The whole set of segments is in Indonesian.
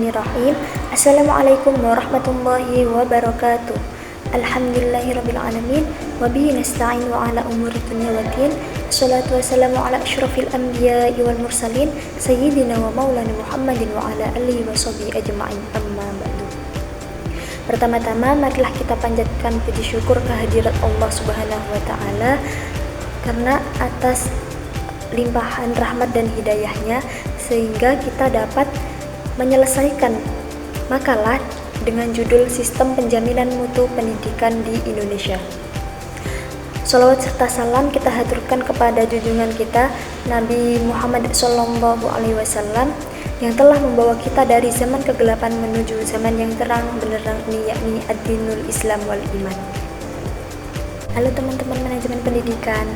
Bismillahirrahmanirrahim. Assalamualaikum warahmatullahi wabarakatuh. Alhamdulillahirrabbilalamin. Wabihi nasta'in wa ala umuri dunya waddin. Assalatu wassalamu ala asyrafil anbiya'i wal mursalin Sayyidina wa maulana Muhammadin wa ala alihi wa sahbihi ajma'in, amma ba'du. Pertama-tama marilah kita panjatkan puji syukur kehadirat Allah Subhanahu wa ta'ala karena atas limpahan rahmat dan hidayahnya sehingga kita dapat menyelesaikan makalah dengan judul Sistem Penjaminan Mutu Pendidikan di Indonesia. Shalawat serta salam kita haturkan kepada junjungan kita Nabi Muhammad SAW yang telah membawa kita dari zaman kegelapan menuju zaman yang terang benderang ini, yakni ad-dinul Islam wal iman. Halo teman-teman manajemen pendidikan.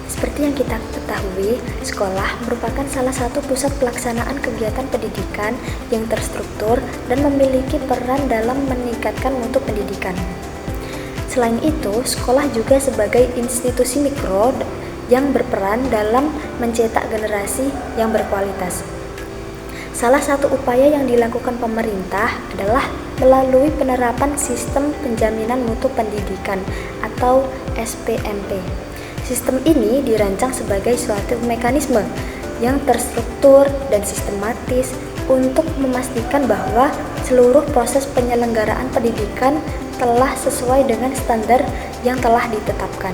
Seperti yang kita ketahui, sekolah merupakan salah satu pusat pelaksanaan kegiatan pendidikan yang terstruktur dan memiliki peran dalam meningkatkan mutu pendidikan. Selain itu, sekolah juga sebagai institusi mikro yang berperan dalam mencetak generasi yang berkualitas. Salah satu upaya yang dilakukan pemerintah adalah melalui penerapan Sistem Penjaminan Mutu Pendidikan atau SPMP. Sistem ini dirancang sebagai suatu mekanisme yang terstruktur dan sistematis untuk memastikan bahwa seluruh proses penyelenggaraan pendidikan telah sesuai dengan standar yang telah ditetapkan.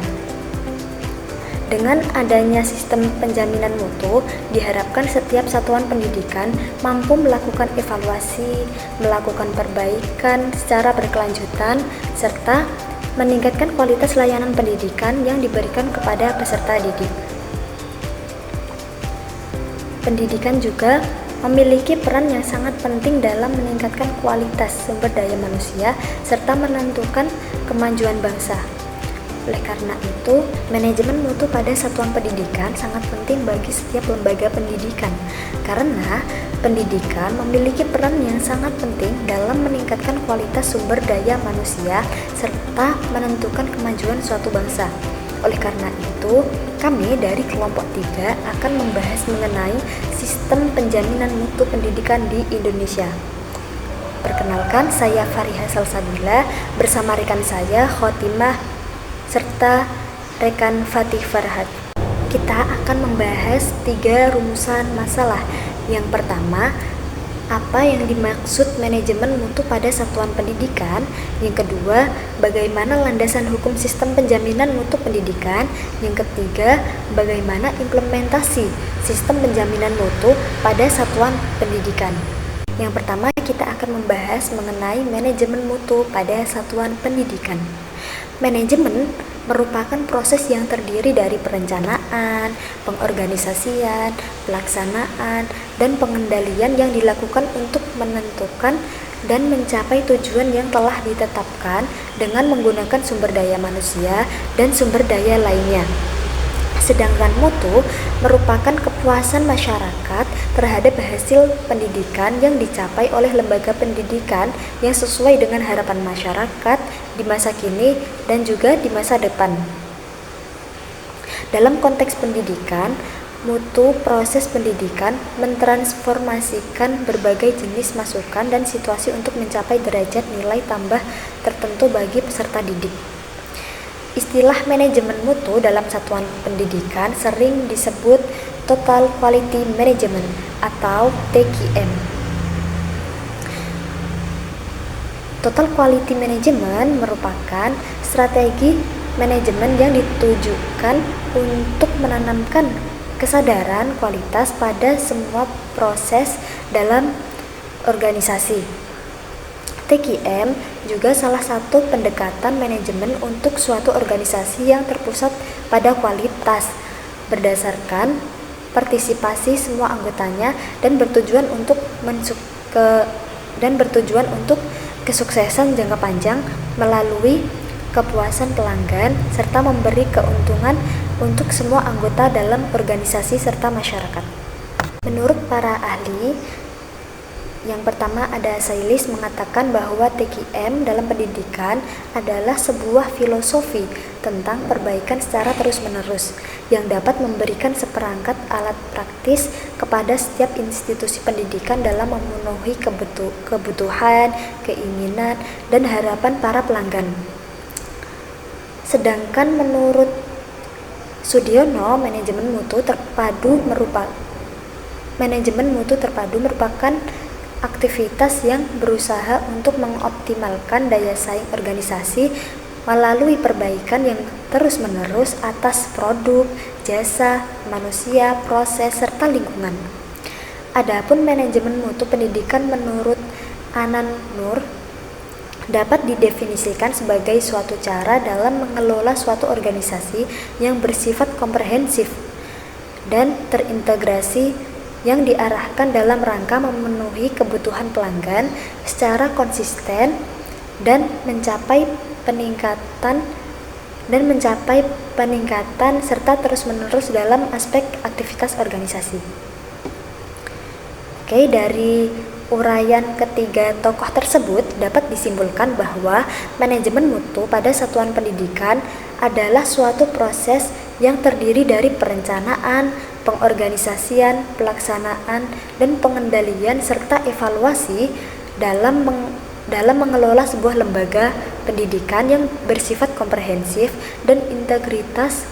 Dengan adanya sistem penjaminan mutu, diharapkan setiap satuan pendidikan mampu melakukan evaluasi, melakukan perbaikan secara berkelanjutan, serta meningkatkan kualitas layanan pendidikan yang diberikan kepada peserta didik. Pendidikan juga memiliki peran yang sangat penting dalam meningkatkan kualitas sumber daya manusia serta menentukan kemajuan bangsa. Oleh karena itu, manajemen mutu pada satuan pendidikan sangat penting bagi setiap lembaga pendidikan karena pendidikan memiliki peran yang sangat penting dalam meningkatkan kualitas sumber daya manusia serta menentukan kemajuan suatu bangsa. Oleh karena itu, kami dari kelompok 3 akan membahas mengenai sistem penjaminan mutu pendidikan di Indonesia. Perkenalkan, saya Fariha Salsabila bersama rekan saya Khotimah serta rekan Fatih Farhad. Kita akan membahas 3 rumusan masalah. Yang pertama, apa yang dimaksud manajemen mutu pada satuan pendidikan? Yang kedua, bagaimana landasan hukum sistem penjaminan mutu pendidikan? Yang ketiga, bagaimana implementasi sistem penjaminan mutu pada satuan pendidikan? Yang pertama, kita akan membahas mengenai manajemen mutu pada satuan pendidikan. Manajemen merupakan proses yang terdiri dari perencanaan, pengorganisasian, pelaksanaan, dan pengendalian yang dilakukan untuk menentukan dan mencapai tujuan yang telah ditetapkan dengan menggunakan sumber daya manusia dan sumber daya lainnya. Sedangkan mutu merupakan kepuasan masyarakat terhadap hasil pendidikan yang dicapai oleh lembaga pendidikan yang sesuai dengan harapan masyarakat di masa kini dan juga di masa depan. Dalam konteks pendidikan, mutu proses pendidikan mentransformasikan berbagai jenis masukan dan situasi untuk mencapai derajat nilai tambah tertentu bagi peserta didik. Istilah manajemen mutu dalam satuan pendidikan sering disebut Total Quality Management atau TQM. Total Quality Management merupakan strategi manajemen yang ditujukan untuk menanamkan kesadaran kualitas pada semua proses dalam organisasi. TQM juga salah satu pendekatan manajemen untuk suatu organisasi yang terpusat pada kualitas berdasarkan partisipasi semua anggotanya dan bertujuan untuk kesuksesan jangka panjang melalui kepuasan pelanggan serta memberi keuntungan untuk semua anggota dalam organisasi serta masyarakat. Menurut para ahli, Yang pertama ada Sailis mengatakan bahwa TQM dalam pendidikan adalah sebuah filosofi tentang perbaikan secara terus-menerus yang dapat memberikan seperangkat alat praktis kepada setiap institusi pendidikan dalam memenuhi kebutuhan, keinginan, dan harapan para pelanggan. Sedangkan menurut Sudiono, manajemen mutu terpadu merupakan aktivitas yang berusaha untuk mengoptimalkan daya saing organisasi melalui perbaikan yang terus-menerus atas produk, jasa, manusia, proses, serta lingkungan. Adapun manajemen mutu pendidikan menurut Anan Nur dapat didefinisikan sebagai suatu cara dalam mengelola suatu organisasi yang bersifat komprehensif dan terintegrasi yang diarahkan dalam rangka memenuhi kebutuhan pelanggan secara konsisten dan mencapai peningkatan serta terus-menerus dalam aspek aktivitas organisasi. Oke, dari uraian ketiga tokoh tersebut dapat disimpulkan bahwa manajemen mutu pada satuan pendidikan adalah suatu proses yang terdiri dari perencanaan, pengorganisasian, pelaksanaan, dan pengendalian serta evaluasi dalam mengelola sebuah lembaga pendidikan yang bersifat komprehensif dan integritas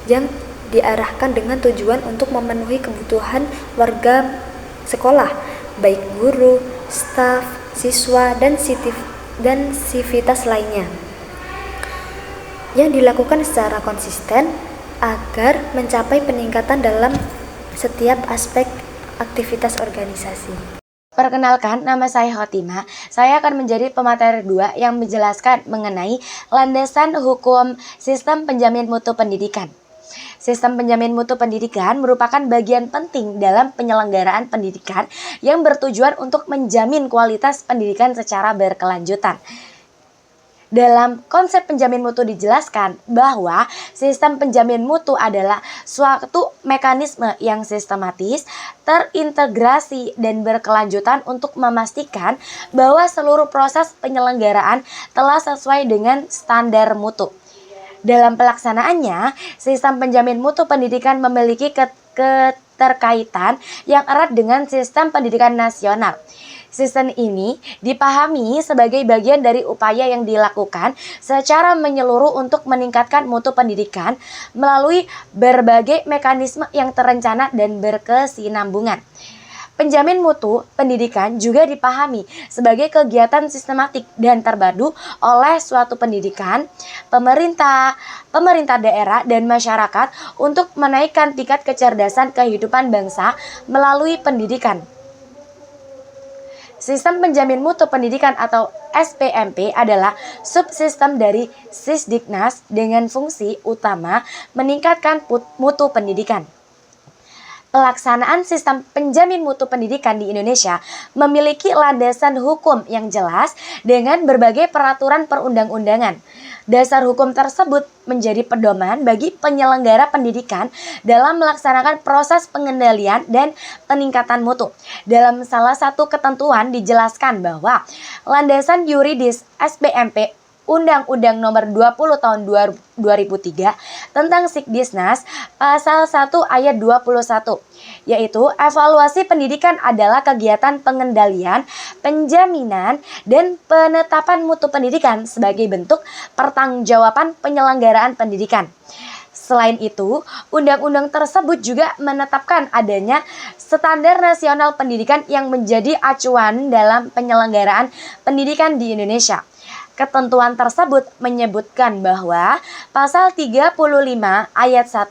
yang diarahkan dengan tujuan untuk memenuhi kebutuhan warga sekolah, baik guru, staf, siswa, dan sivitas lainnya, yang dilakukan secara konsisten agar mencapai peningkatan dalam setiap aspek aktivitas organisasi. Perkenalkan, nama saya Khotimah. Saya akan menjadi pemateri 2 yang menjelaskan mengenai landasan hukum sistem penjamin mutu pendidikan. Sistem penjamin mutu pendidikan merupakan bagian penting dalam penyelenggaraan pendidikan yang bertujuan untuk menjamin kualitas pendidikan secara berkelanjutan. Dalam konsep penjamin mutu dijelaskan bahwa sistem penjamin mutu adalah suatu mekanisme yang sistematis, terintegrasi, dan berkelanjutan untuk memastikan bahwa seluruh proses penyelenggaraan telah sesuai dengan standar mutu. Dalam pelaksanaannya, sistem penjamin mutu pendidikan memiliki keterkaitan yang erat dengan sistem pendidikan nasional. Sistem ini dipahami sebagai bagian dari upaya yang dilakukan secara menyeluruh untuk meningkatkan mutu pendidikan melalui berbagai mekanisme yang terencana dan berkesinambungan. Penjamin mutu pendidikan juga dipahami sebagai kegiatan sistematik dan terpadu oleh suatu pendidikan, pemerintah daerah, dan masyarakat untuk menaikkan tingkat kecerdasan kehidupan bangsa melalui pendidikan. Sistem penjamin mutu pendidikan atau SPMP adalah subsistem dari Sisdiknas dengan fungsi utama meningkatkan mutu pendidikan. Pelaksanaan sistem penjamin mutu pendidikan di Indonesia memiliki landasan hukum yang jelas dengan berbagai peraturan perundang-undangan. Dasar hukum tersebut menjadi pedoman bagi penyelenggara pendidikan dalam melaksanakan proses pengendalian dan peningkatan mutu. Dalam salah satu ketentuan dijelaskan bahwa landasan yuridis SPMP Undang-Undang Nomor 20 Tahun 2003 tentang Sikdisnas Pasal 1 Ayat 21, yaitu evaluasi pendidikan adalah kegiatan pengendalian, penjaminan, dan penetapan mutu pendidikan sebagai bentuk pertanggungjawaban penyelenggaraan pendidikan. Selain itu, undang-undang tersebut juga menetapkan adanya standar nasional pendidikan yang menjadi acuan dalam penyelenggaraan pendidikan di Indonesia. Ketentuan tersebut menyebutkan bahwa pasal 35 ayat 1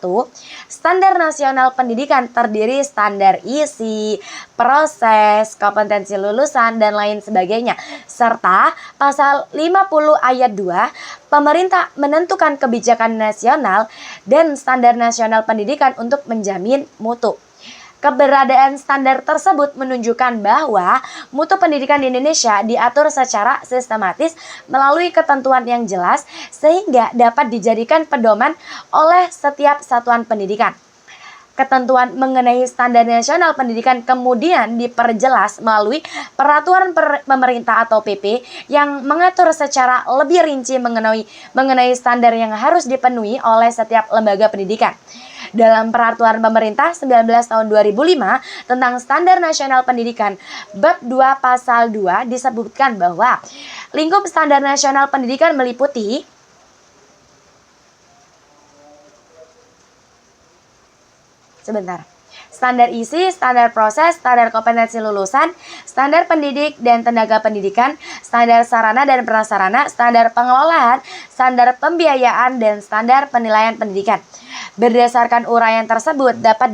standar nasional pendidikan terdiri standar isi, proses, kompetensi lulusan, dan lain sebagainya. Serta pasal 50 ayat 2 pemerintah menentukan kebijakan nasional dan standar nasional pendidikan untuk menjamin mutu. Keberadaan standar tersebut menunjukkan bahwa mutu pendidikan di Indonesia diatur secara sistematis melalui ketentuan yang jelas sehingga dapat dijadikan pedoman oleh setiap satuan pendidikan. Ketentuan mengenai standar nasional pendidikan kemudian diperjelas melalui peraturan pemerintah atau PP yang mengatur secara lebih rinci mengenai standar yang harus dipenuhi oleh setiap lembaga pendidikan. Dalam peraturan pemerintah 19 tahun 2005 tentang standar nasional pendidikan bab 2 pasal 2 disebutkan bahwa lingkup standar nasional pendidikan meliputi standar isi, standar proses, standar kompetensi lulusan, standar pendidik dan tenaga pendidikan, standar sarana dan prasarana, standar pengelolaan, standar pembiayaan, dan standar penilaian pendidikan. Berdasarkan uraian tersebut dapat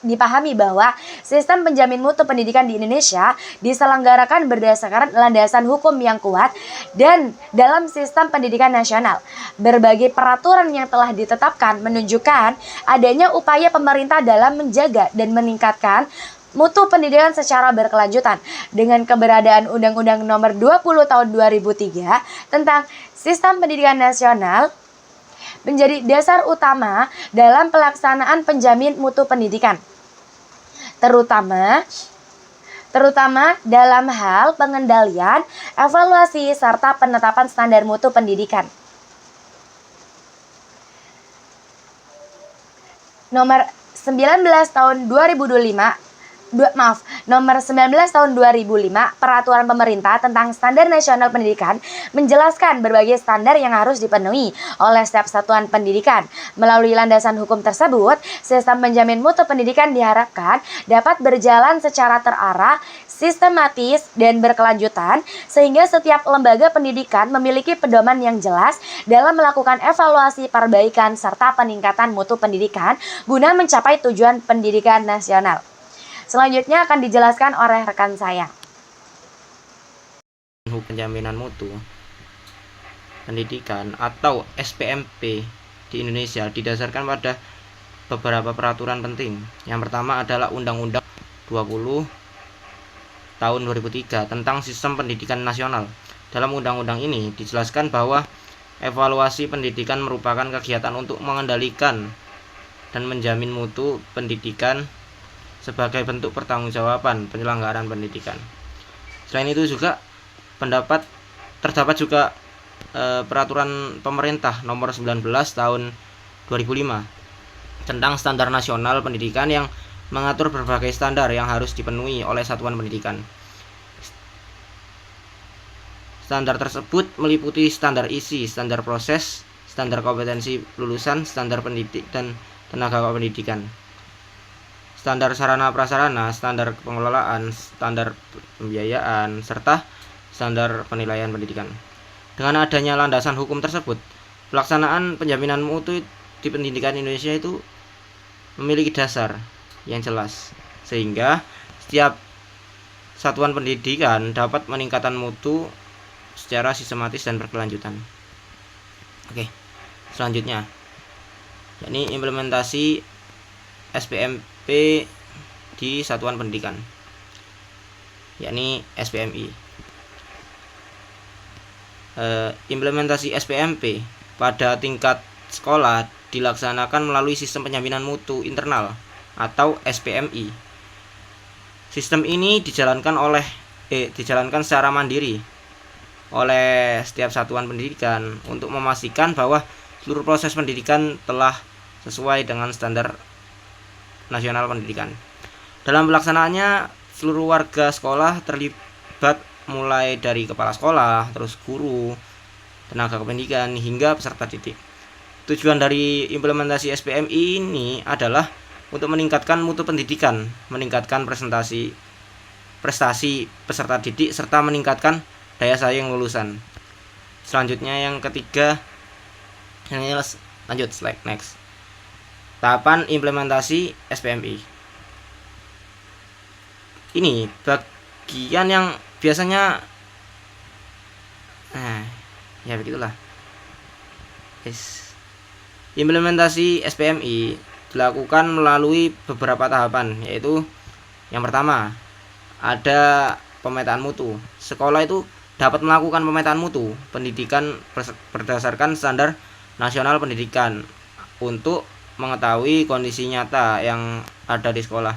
dipahami bahwa sistem penjamin mutu pendidikan di Indonesia diselenggarakan berdasarkan landasan hukum yang kuat dan dalam sistem pendidikan nasional. Berbagai peraturan yang telah ditetapkan menunjukkan adanya upaya pemerintah dalam menjaga dan meningkatkan mutu pendidikan secara berkelanjutan dengan keberadaan Undang-Undang Nomor 20 Tahun 2003 tentang Sistem Pendidikan Nasional menjadi dasar utama dalam pelaksanaan penjamin mutu pendidikan, terutama dalam hal pengendalian, evaluasi, serta penetapan standar mutu pendidikan. Nomor 19 tahun 2005 Nomor 19 tahun 2005 Peraturan Pemerintah tentang Standar Nasional Pendidikan menjelaskan berbagai standar yang harus dipenuhi oleh setiap satuan pendidikan. Melalui landasan hukum tersebut, sistem penjamin mutu pendidikan diharapkan dapat berjalan secara terarah, sistematis, dan berkelanjutan sehingga setiap lembaga pendidikan memiliki pedoman yang jelas dalam melakukan evaluasi, perbaikan, serta peningkatan mutu pendidikan guna mencapai tujuan pendidikan nasional. Selanjutnya akan dijelaskan oleh rekan saya. Penjaminan mutu pendidikan atau SPMP di Indonesia didasarkan pada beberapa peraturan penting. Yang pertama adalah Undang-Undang 20 tahun 2003 tentang Sistem Pendidikan Nasional. Dalam undang-undang ini dijelaskan bahwa evaluasi pendidikan merupakan kegiatan untuk mengendalikan dan menjamin mutu pendidikan sebagai bentuk pertanggungjawaban penyelenggaraan pendidikan. Selain itu juga terdapat juga peraturan pemerintah nomor 19 tahun 2005 tentang standar nasional pendidikan yang mengatur berbagai standar yang harus dipenuhi oleh satuan pendidikan. Standar tersebut meliputi standar isi, standar proses, standar kompetensi lulusan, standar pendidik dan tenaga pendidikan, standar sarana prasarana, standar pengelolaan, standar pembiayaan, serta standar penilaian pendidikan. Dengan adanya landasan hukum tersebut, pelaksanaan penjaminan mutu di pendidikan Indonesia itu memiliki dasar yang jelas, sehingga setiap satuan pendidikan dapat meningkatkan mutu secara sistematis dan berkelanjutan. Oke, selanjutnya, yakni implementasi SPMP di satuan pendidikan, yakni SPMI. Implementasi SPMP pada tingkat sekolah dilaksanakan melalui sistem penjaminan mutu internal atau SPMI. Sistem ini dijalankan secara mandiri oleh setiap satuan pendidikan untuk memastikan bahwa seluruh proses pendidikan telah sesuai dengan standar nasional pendidikan. Dalam pelaksanaannya, seluruh warga sekolah terlibat mulai dari kepala sekolah, terus guru, tenaga kependidikan, hingga peserta didik. Tujuan dari implementasi SPMI ini adalah untuk meningkatkan mutu pendidikan, meningkatkan prestasi peserta didik, serta meningkatkan daya saing lulusan. Selanjutnya yang ketiga, lanjut slide next. Tahapan implementasi SPMI. Ini bagian yang biasanya ya begitulah. Implementasi SPMI dilakukan melalui beberapa tahapan, yaitu yang pertama, ada pemetaan mutu. Sekolah itu dapat melakukan pemetaan mutu pendidikan berdasarkan standar nasional pendidikan untuk mengetahui kondisi nyata yang ada di sekolah.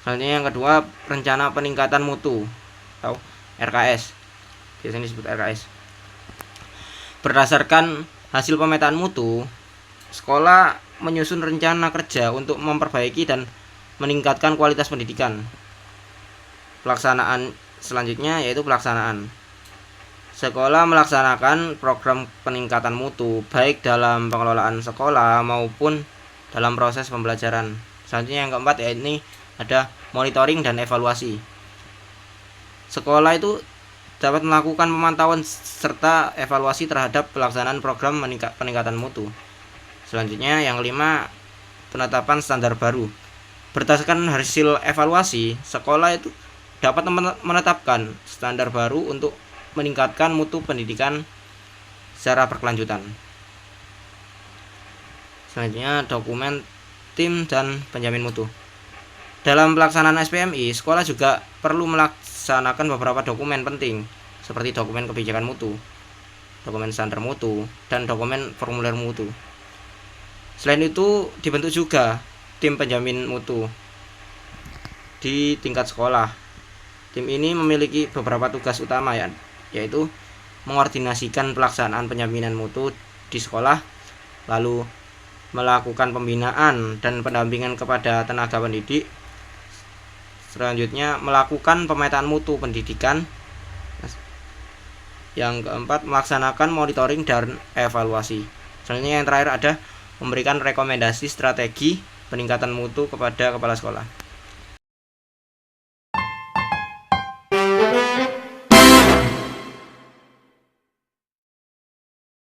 Selanjutnya yang kedua, rencana peningkatan mutu atau RKS. Biasanya disebut RKS. Berdasarkan hasil pemetaan mutu, sekolah menyusun rencana kerja untuk memperbaiki dan meningkatkan kualitas pendidikan. Pelaksanaan selanjutnya yaitu pelaksanaan. Sekolah melaksanakan program peningkatan mutu baik dalam pengelolaan sekolah maupun dalam proses pembelajaran. Selanjutnya yang keempat yaitu ada monitoring dan evaluasi. Sekolah itu dapat melakukan pemantauan serta evaluasi terhadap pelaksanaan program peningkatan mutu. Selanjutnya yang kelima, penetapan standar baru. Berdasarkan hasil evaluasi, sekolah itu dapat menetapkan standar baru untuk meningkatkan mutu pendidikan secara berkelanjutan. Selanjutnya dokumen tim dan penjamin mutu. Dalam pelaksanaan SPMI, sekolah juga perlu melaksanakan beberapa dokumen penting seperti dokumen kebijakan mutu, dokumen standar mutu, dan dokumen formulir mutu. Selain itu, dibentuk juga tim penjamin mutu di tingkat sekolah. Tim ini memiliki beberapa tugas utama yaitu mengkoordinasikan pelaksanaan penjaminan mutu di sekolah, lalu melakukan pembinaan dan pendampingan kepada tenaga pendidik. Selanjutnya melakukan pemetaan mutu pendidikan. Yang keempat, melaksanakan monitoring dan evaluasi. Selanjutnya yang terakhir ada memberikan rekomendasi strategi peningkatan mutu kepada kepala sekolah.